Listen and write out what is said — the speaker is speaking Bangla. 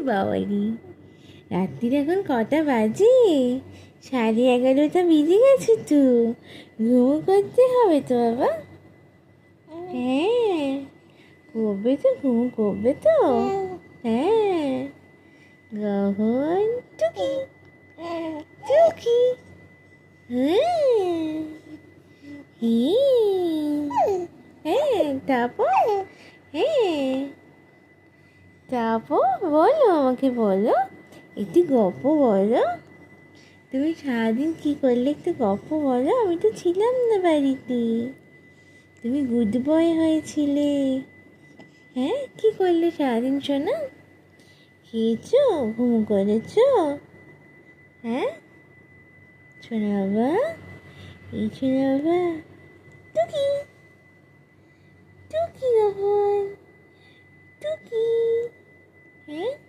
বাবারি, রাত্রির এখন কটা বাজে? 11:30 বেজে গেছে তো। ঘুমো করতে হবে তো বাবা। হ্যাঁ, করবে তো, ঘুমো করবে তো। হ্যাঁ, গহন টুকি টুকি। হ্যাঁ হ্যাঁ, তারপর হ্যাঁ, তারপর বলো, আমাকে বলো, একটু গল্প বলো। তুমি সারাদিন কী করলে একটু গল্প বলো, আমি তো ছিলাম না বাড়িতে। তুমি গুড বয় হয়েছিলে। হ্যাঁ, কী করলে সারাদিন শোনা? খেয়েছো, ঘুম করেছো? হ্যাঁ শোনা বাবা, এই শোনা বাবা, টুকি টুকি, গহন টুকি। হ্যাঁ।